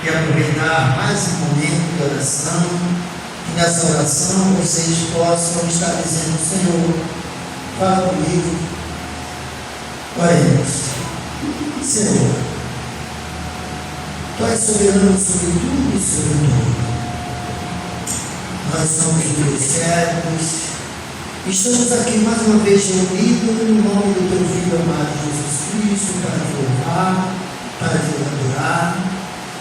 e aproveitar mais um momento de oração, que nessa oração vocês possam estar dizendo: Senhor, fala comigo. Oremos. Senhor, Tu és soberano sobre tudo e sobre tudo. Nós somos teus servos. Estamos aqui mais uma vez reunidos no nome do Teu Filho amado Jesus Cristo, para Te louvar, para Te adorar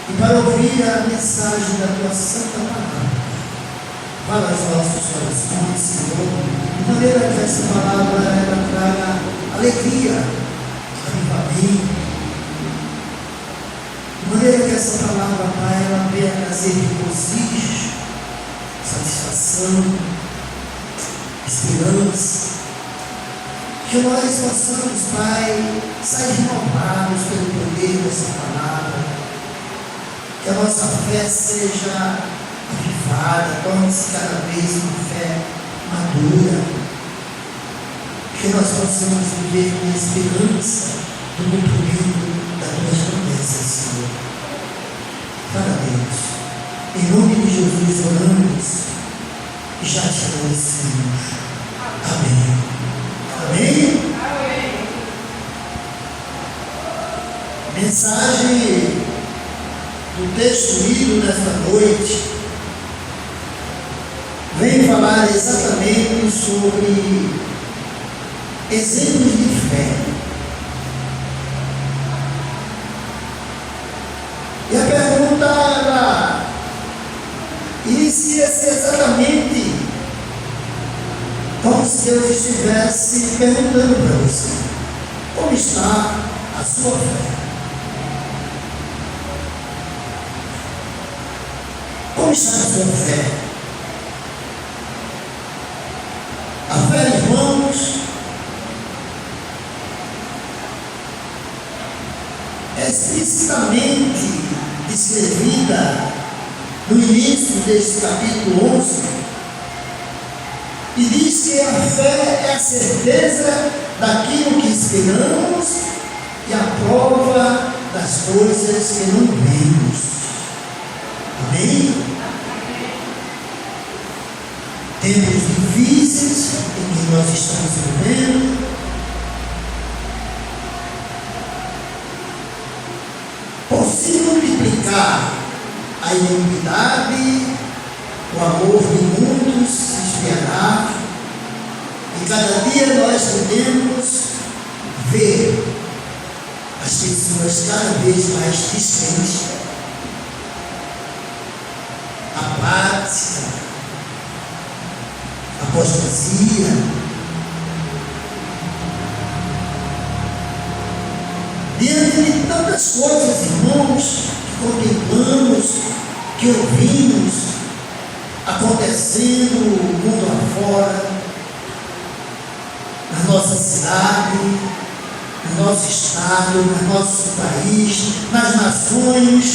e para ouvir a mensagem da Tua Santa Palavra. Fala aos nossos corações, Senhor, de maneira que essa palavra ela traga alegria, avivamento, de maneira que essa palavra, Pai, ela venha trazer regozijo, satisfação, esperança, que nós possamos, Pai, sair renovados pelo poder dessa palavra, que a nossa fé seja avivada, torne-se cada vez uma fé madura, que nós possamos viver com esperança do cumprimento das tuas promessas, Senhor. Para Deus, em nome de Jesus oramos e já te agradecemos. Amém. Amém? Amém. Mensagem do texto lido nesta noite vem falar exatamente sobre exemplos de fé. E a pergunta ela inicia-se exatamente como se Deus estivesse perguntando para você: como está a sua fé? Como está a sua fé? A fé, irmãos, é explicitamente descrevida no início deste capítulo 11, e diz que a fé é a certeza daquilo que esperamos e a prova das coisas que não vemos. Amém? Tempos difíceis em que nós estamos vivendo, por se multiplicar a iniquidade, o amor de muitos se esfriará, e cada dia nós podemos ver as pessoas cada vez mais distantes, apáticas, apostasia, diante de tantas coisas, irmãos, que contemplamos, que ouvimos acontecendo no mundo afora, na nossa cidade, no nosso estado, no nosso país, nas nações.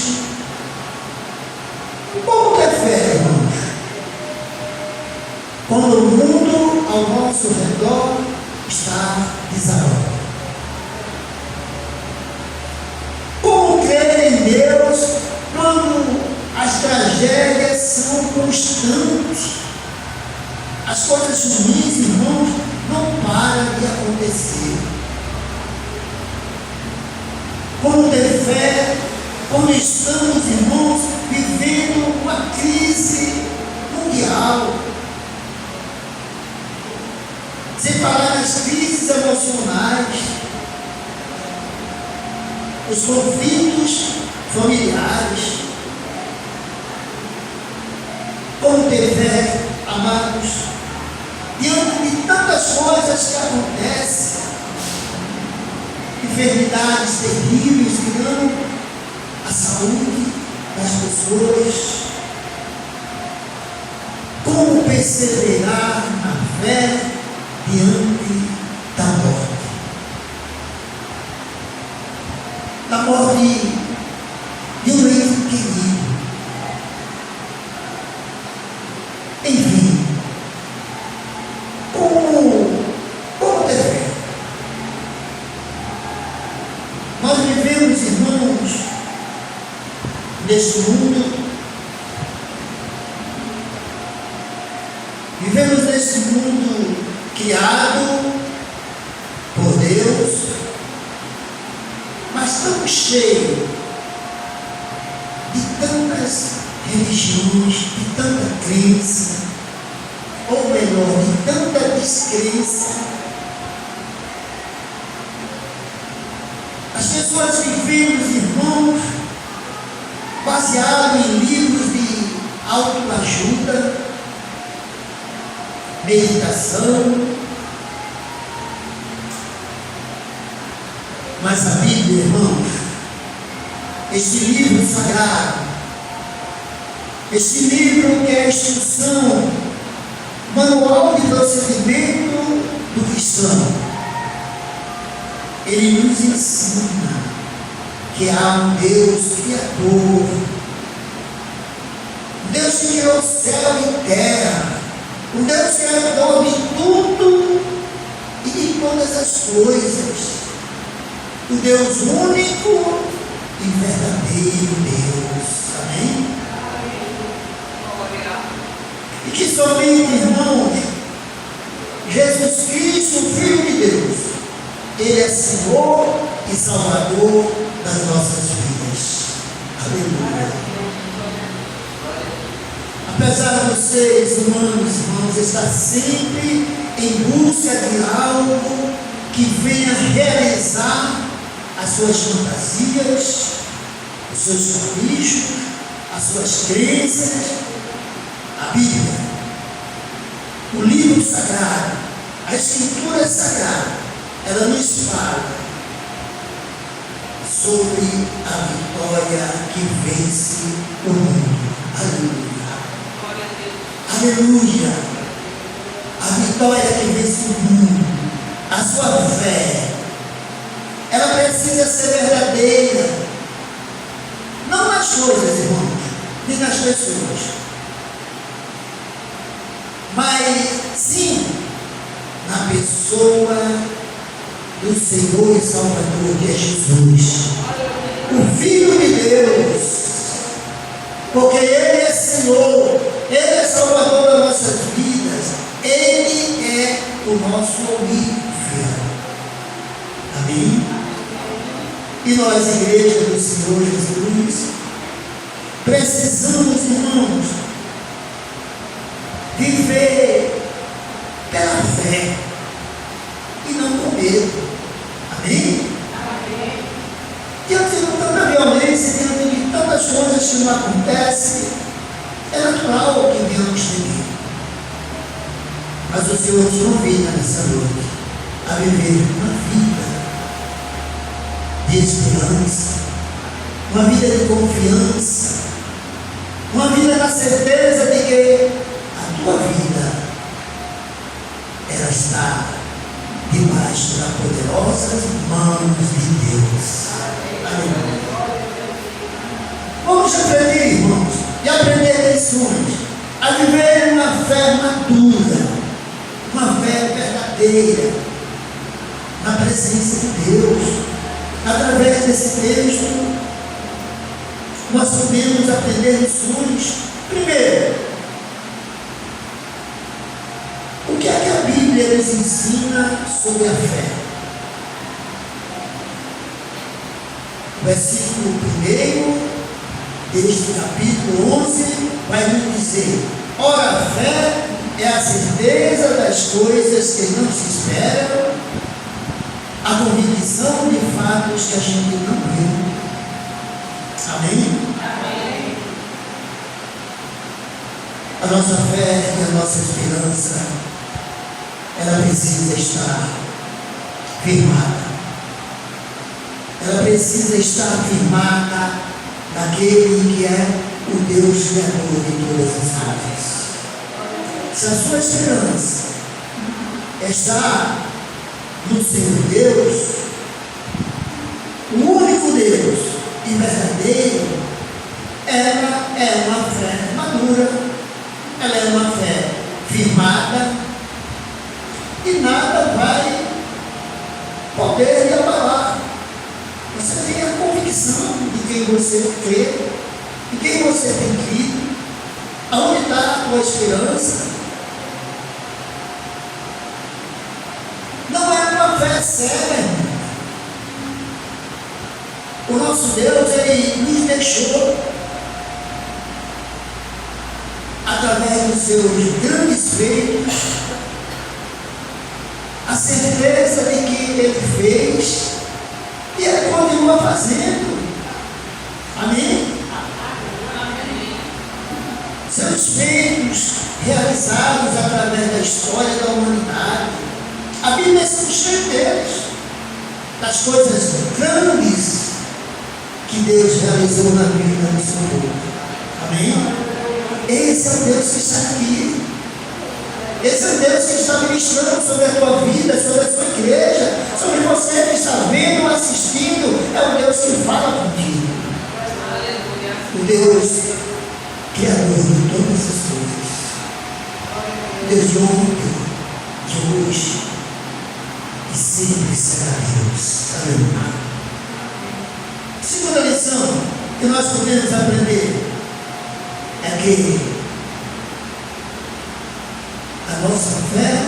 Como é fé, irmãos? Quando o mundo ao nosso redor está desabando. Como crer em Deus quando as tragédias são constantes? As coisas ruins, irmãos, não param de acontecer. Como ter fé quando estamos, irmãos, vivendo uma crise mundial? Sem falar nas crises emocionais, os conflitos familiares. Como ter fé, amados, diante de tantas coisas que acontecem, enfermidades terríveis tirando a saúde das pessoas? Como perseverar na fé diante da morte? Da morte de um ente querido. Enfim, como ter fé? Nós vivemos, irmãos, neste mundo. Vivemos neste mundo criado por Deus, mas tão cheio de tantas religiões, de tanta crença, ou melhor, de tanta descrença. As pessoas vivemos, irmãos, baseado em livros de autoajuda, meditação, mas a Bíblia, irmãos, este livro sagrado, este livro que é a instrução, manual de procedimento do cristão, ele nos ensina que há um Deus Criador, um Deus que criou céu e terra, um Deus Criador de tudo e de todas as coisas, o Deus único e verdadeiro Deus, amém? E que somente, irmãos, Jesus Cristo, o Filho de Deus, Ele é Senhor e Salvador das nossas vidas, aleluia. Apesar de vocês, humanos, irmãos, estar sempre em busca de algo que venha realizar as suas fantasias, os seus caprichos, as suas crenças, a Bíblia, o livro sagrado, a Escritura sagrada, ela nos fala sobre a vitória que vence o mundo. Aleluia. Aleluia. A vitória que vence o mundo. A sua fé, ela precisa ser verdadeira. Não nas coisas, irmãos, nem nas pessoas, mas sim na pessoa do Senhor e Salvador, que é Jesus, o Filho de Deus, porque Ele é Senhor, Ele é Salvador das nossas vidas, Ele é o nosso amigo fiel. Amém? E nós, igreja do Senhor Jesus, precisamos, irmãos, viver pela fé e não com medo. Amém? Diante de tanta violência, diante de tantas coisas que não acontecem, é natural que venhamos temer. Mas o Senhor nos convida nessa noite a viver uma vida de esperança, uma vida de confiança, uma vida na certeza de que a tua vida, ela está debaixo das poderosas mãos de Deus. Aleluia. Vamos aprender, irmãos, e aprender lições, a viver uma fé madura, uma fé verdadeira, na presença de Deus. Através desse texto, nós podemos aprender lições. Primeiro, o que é que a Bíblia nos ensina sobre a fé? O versículo 1 deste capítulo 11 vai nos dizer: ora, a fé é a certeza das coisas que não se esperam, a convicção de fatos que a gente não vê. Amém? Amém. A nossa fé e a nossa esperança, ela precisa estar firmada. Ela precisa estar firmada naquele que é o Deus Criador de todas as coisas. Se a sua esperança está no Senhor Deus, o único Deus e verdadeiro, ela é uma fé madura, ela é uma fé firmada, e nada vai poder lhe abalar. Você tem a convicção de quem você crê, Em quem você tem crido? Aonde está a tua esperança? Não é uma fé cega, irmão. O nosso Deus, Ele nos deixou, através dos seus grandes feitos, a certeza de que Ele fez e Ele continua fazendo. Amém? Seus feitos realizados através da história da humanidade, a Bíblia é cheia deles, das coisas grandes que Deus realizou na vida do seu povo. Amém? Esse é o Deus que está aqui. Esse é o Deus que está ministrando sobre a tua vida, sobre a tua igreja, sobre você que está vendo, assistindo. É o Deus que fala contigo. O Deus Criador de todas as coisas. O Deus de ontem, de hoje e sempre será Deus. Aleluia. Segunda lição que nós podemos aprender é que a nossa fé,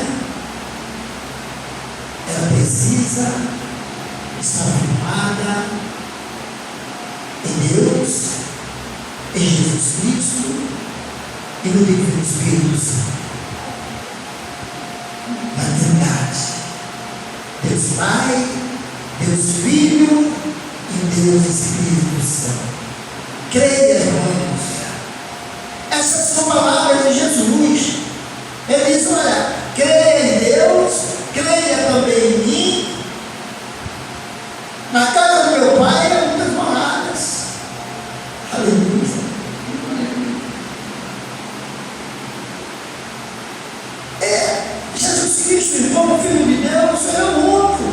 ela precisa estar firmada em Deus, em Jesus Cristo e no Divino Espírito Santo. Na Trindade, Deus Pai, Deus Filho e Deus Espírito Santo. Creia, irmãos. Essas são palavras de Jesus. Ele diz: olha, creia em Deus, creia também em mim. Na casa do meu Pai há muitas moradas. Aleluia. Jesus Cristo, irmão, Filho de Deus, é o outro.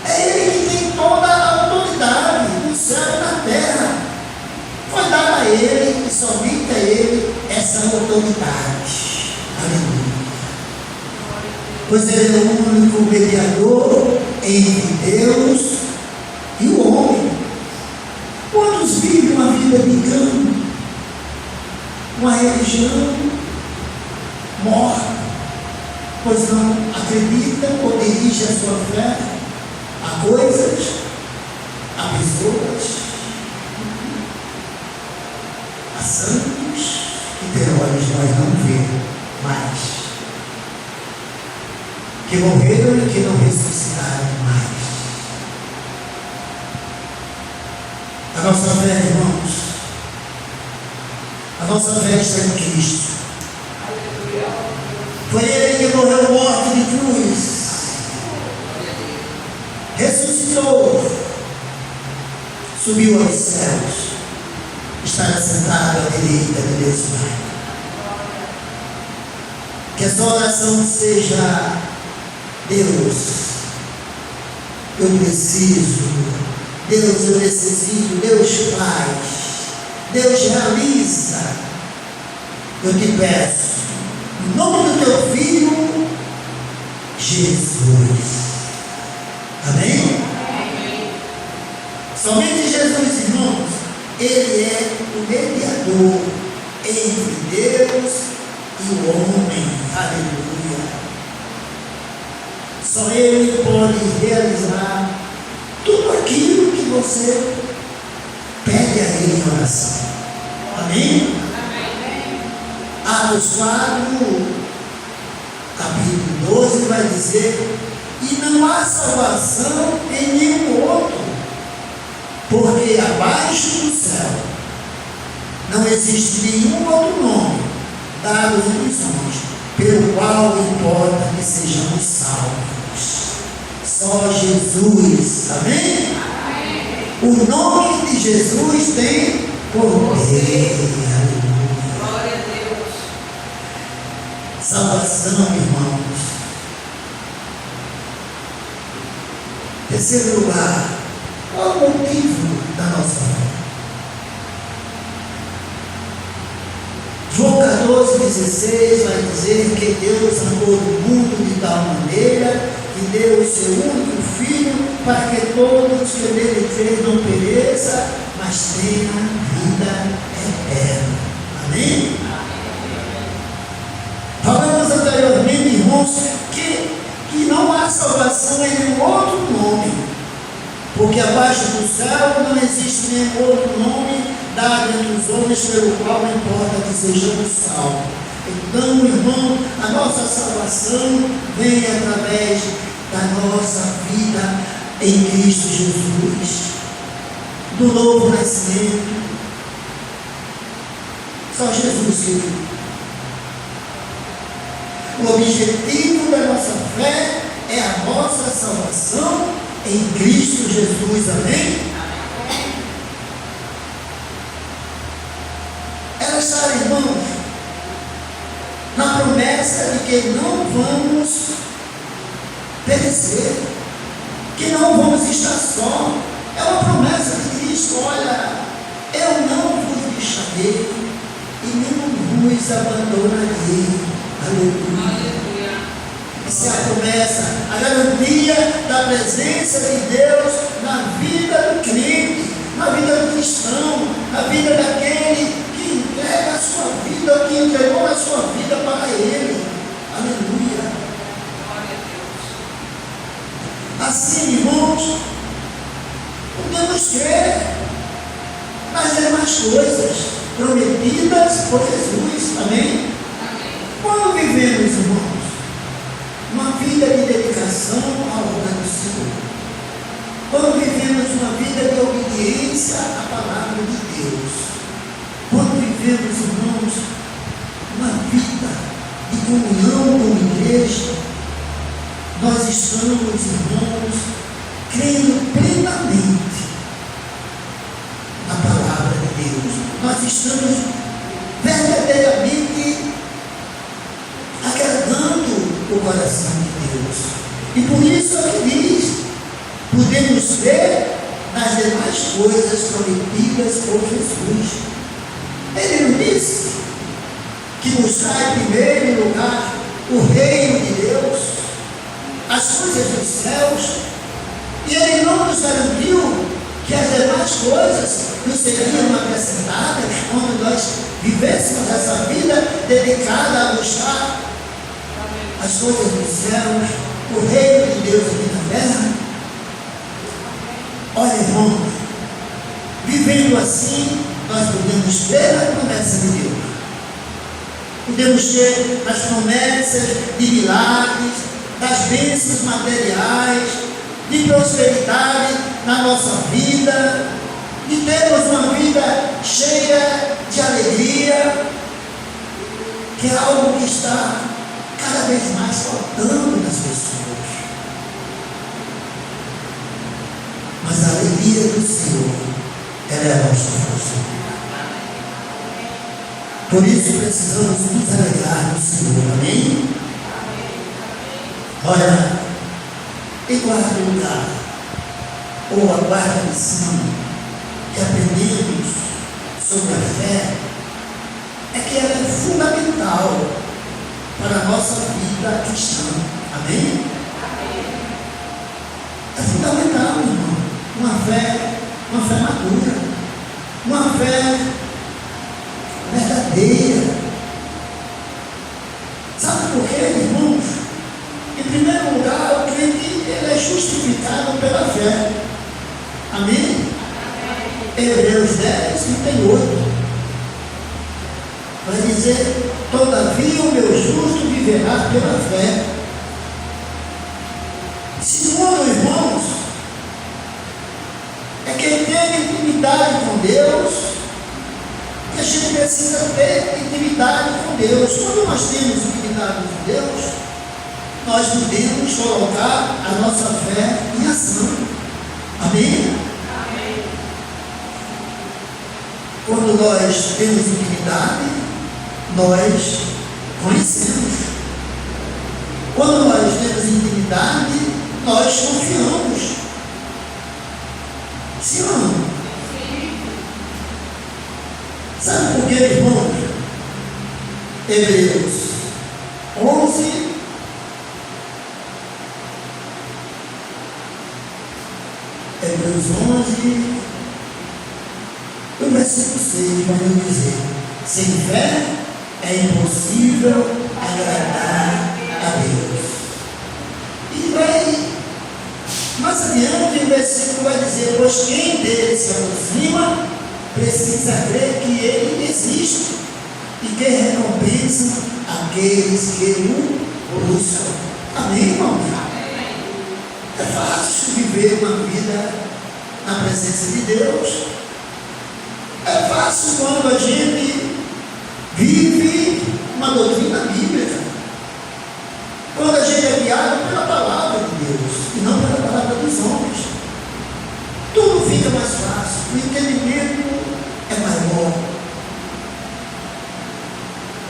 É Ele que tem toda a autoridade no céu e na terra. Foi dada a Ele, e somente a Ele, essa autoridade. Aleluia. Pois Ele é o único mediador entre Deus e o homem. Quantos vivem uma vida de engano, uma religião morta, pois não acreditam ou dirigem a sua fé a coisas, a pessoas, a santos que tem olhos nós não vemos mais, que morreram e que não ressuscitaram mais. A nossa fé, irmãos, a nossa fé está em Cristo. Foi Ele que morreu morto de cruz, ressuscitou, subiu aos céus, está sentado à direita de Deus Pai. Que essa oração seja: Deus, eu preciso, Deus, eu necessito, Deus faz, Deus realiza. Eu te peço, em nome do teu Filho Jesus. Amém? Amém. Somente Jesus, irmãos, Ele é o mediador entre Deus e o homem. Aleluia. Só Ele pode realizar tudo aquilo que você pede a Ele em oração. Amém? Amém. Atos 4, capítulo 12 vai dizer: e não há salvação em nenhum outro, porque abaixo do céu não existe nenhum outro nome dado nos homens pelo qual importa que sejamos salvos. Só Jesus. Amém? Amém. O nome de Jesus tem poder. Glória a Deus. Salvação, irmãos. Terceiro lugar, qual o motivo da nossa fé? João 14,16 vai dizer que Deus amou o mundo de tal maneira que deu o seu único Filho para que todos que nele creem não pereça, mas tenha vida eterna. Amém? Falamos anteriormente, irmãos, que não há salvação em nenhum outro nome, porque abaixo do céu não existe nenhum outro nome dado entre os homens pelo qual importa que sejamos salvos. Então, irmão, a nossa salvação vem através da nossa vida em Cristo Jesus, do novo nascimento. Só Jesus, querido. O objetivo da nossa fé é a nossa salvação em Cristo Jesus. Amém? Ela está, irmãos, na promessa de que não vamos perecer, que não vamos estar só. É uma promessa de Cristo: olha, eu não vos deixarei e não vos abandonarei. Aleluia. Essa é a promessa, a garantia da presença de Deus na vida do crente, na vida do cristão, na vida daquele que entrega a sua vida, que entregou a sua vida para Ele. Aleluia. Assim, irmãos, podemos crer nas demais coisas prometidas por Jesus. Amém? Quando vivemos, irmãos, uma vida de dedicação à obra do Senhor, quando vivemos uma vida de obediência à palavra de Deus, quando vivemos, irmãos, uma vida de comunhão com a igreja, nós estamos, irmãos, crendo plenamente na palavra de Deus. Nós estamos verdadeiramente agradando o coração de Deus. E por isso é que diz: podemos ver nas demais coisas prometidas por Jesus. Ele não disse que buscar em primeiro lugar o reino de Deus, as coisas dos céus, e Ele não nos garantiu que as demais coisas nos seriam acrescentadas quando nós vivêssemos essa vida dedicada a buscar as coisas dos céus, o reino de Deus aqui na terra. Olha, irmãos, vivendo assim, nós podemos ter a promessa de Deus, podemos ter as promessas de milagres, das bênçãos materiais, de prosperidade na nossa vida, de termos uma vida cheia de alegria, que é algo que está cada vez mais faltando nas pessoas. Mas a alegria do Senhor, ela é a nossa força. Por isso precisamos nos alegrar no Senhor. Amém? Olha, em quarto lugar, ou a quarta lição que aprendemos sobre a fé, é que ela é fundamental para a nossa vida cristã. Amém? É fundamental, irmão. Uma fé madura, uma fé verdadeira. Sabe por quê, irmãos? Em primeiro lugar, o crente ele é justificado pela fé. Amém? Hebreus 10, 38. Vai dizer: todavia o meu justo viverá pela fé. Segundo, irmãos, é quem tem intimidade com Deus, que a gente precisa ter intimidade com Deus. Quando nós temos intimidade com Deus, nós podemos colocar a nossa fé em ação. Amém? Amém. Quando nós temos intimidade, nós conhecemos. Quando nós temos intimidade, nós confiamos. Sim ou não? Sabe por quê, irmãos? Hebreus 11, onde, no versículo 6, vai nos dizer: sem fé é impossível agradar a Deus. E vai mais adiante, o versículo vai dizer: pois quem dele se aproxima precisa crer que ele existe e que recompensa aqueles que o buscam. Amém, irmão? É fácil viver uma vida na presença de Deus. É fácil quando a gente vive uma doutrina bíblica. Quando a gente é guiado pela palavra de Deus e não pela palavra dos homens. Tudo fica mais fácil. O entendimento é maior.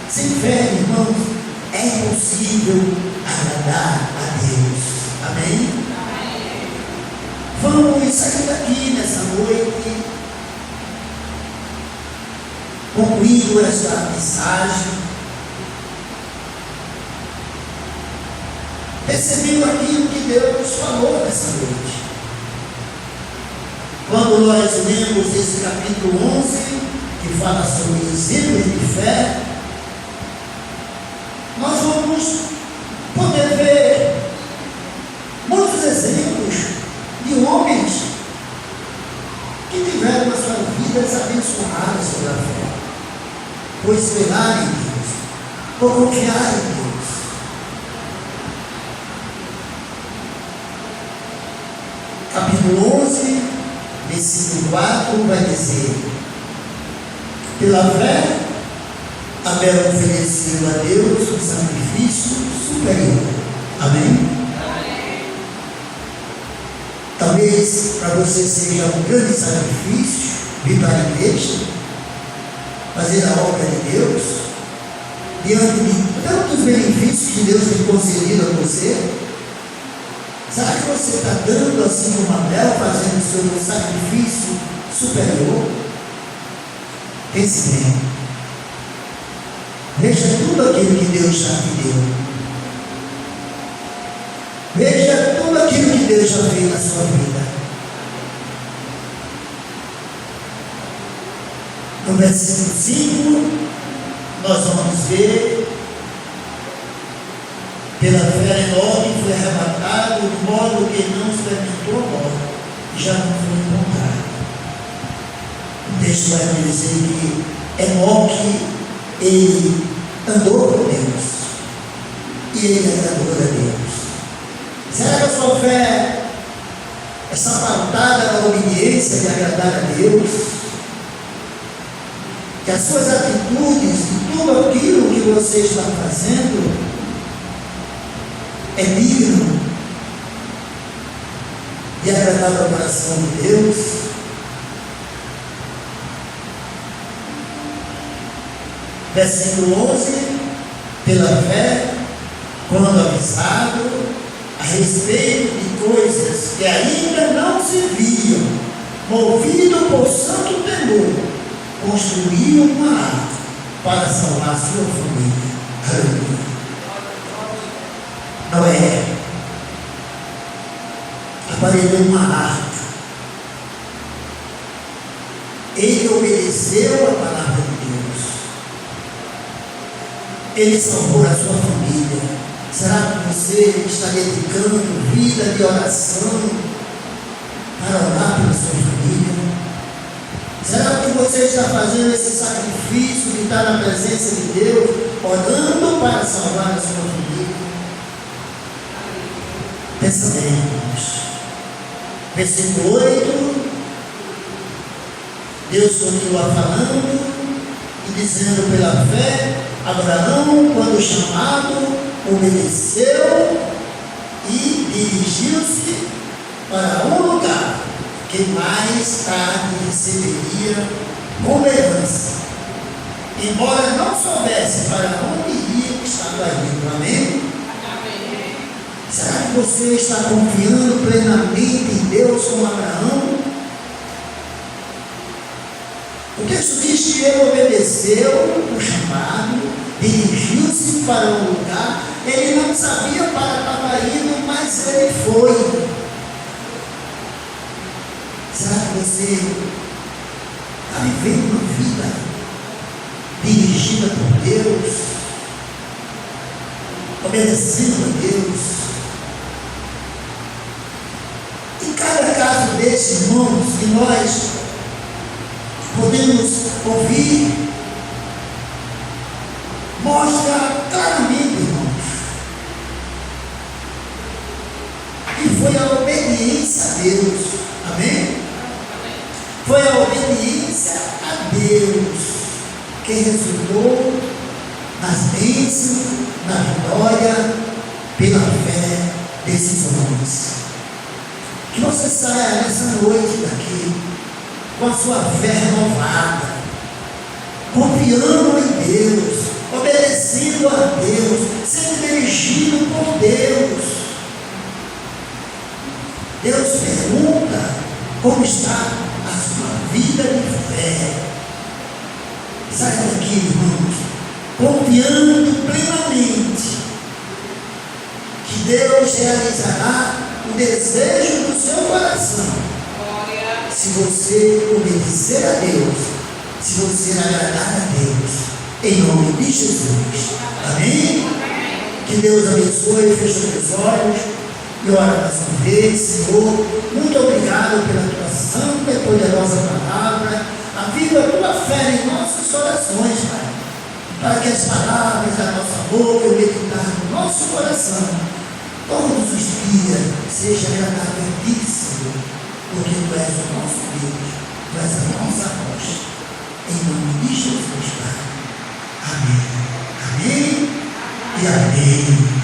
Sem fé, irmãos, é impossível agradar a Deus. Amém? Amém. Vamos sair daqui nessa noite, concluindo esta mensagem, percebendo aquilo que Deus falou nessa noite. Quando nós lemos esse capítulo 11, que fala sobre exemplos de fé, nós vamos poder ver muitos exemplos de homens que tiveram as suas vidas abençoadas pela fé, por esperar em Deus, por confiar em Deus. Capítulo 11, versículo 4 vai dizer: pela fé, Abel ofereceu a Deus um sacrifício superior. Amém? Amém. Talvez para você seja um grande sacrifício vir para a igreja, fazer a obra de Deus, diante de tantos benefícios que Deus tem concedido a você. Será que você está dando assim como Abel, fazendo o seu sacrifício superior? Pense bem. Veja tudo aquilo que Deus já te deu. Veja tudo aquilo que Deus já fez na sua vida. No versículo 5, nós vamos ver: pela fé Enoque foi arrebatado de modo que não experimentou a morte, e já não foi encontrado. O texto vai dizer que Enoque, ele andou com Deus e ele agradou a Deus. Será que a sua fé está pautada na obediência de agradar a Deus? Que as suas atitudes e tudo aquilo que você está fazendo é digno de agradar o coração de Deus? Versículo 11: pela fé, quando avisado a respeito de coisas que ainda não se viam, movido por santo temor, construiu uma arca para salvar sua família. Aleluia. Noé aparelhou uma arca. Ele obedeceu a palavra de Deus. Ele salvou a sua família. Será que você está dedicando vida de oração para orar pela sua família? Será que você está fazendo esse sacrifício de estar na presença de Deus, orando para salvar a sua família? Pensa bem, irmãos. Versículo 8, Deus continua falando e dizendo: pela fé, Abraão, quando chamado, obedeceu e dirigiu-se para um lugar que mais tarde receberia como herança, embora não soubesse para onde iria, estava indo. Amém? Será que você está confiando plenamente em Deus como Abraão? O texto diz que ele obedeceu o chamado, dirigiu-se para um lugar, ele não sabia para estava indo, mas ele foi. Será que você está vivendo uma vida dirigida por Deus, obedecendo a Deus. Em cada caso desses, irmãos, que nós podemos ouvir, mostra claramente, irmãos, que foi a obediência a Deus. Amém? Foi a obediência a Deus que resultou nas bênçãos, na vitória, pela fé desses homens. Que você saia nessa noite daqui com a sua fé renovada, confiando em Deus, obedecendo a Deus, sendo dirigido por Deus. Deus pergunta como está a sua vida de fé. Saia daqui, irmãos, confiando plenamente que Deus realizará o desejo do seu coração. Se você obedecer a Deus, se você agradar a Deus, em nome de Jesus. Amém? Que Deus abençoe, feche os teus olhos e ora mais uma vez. Senhor, muito obrigado pela tua santa e poderosa palavra. Aviva a tua fé em nossos corações, Pai, para que as palavras da nossa boca e o meditar no nosso coração todos os dias seja agradável a ti, Senhor, porque tu és o nosso Deus, tu és a nossa rocha. Em nome de Jesus, Pai. Amém. Amém e amém.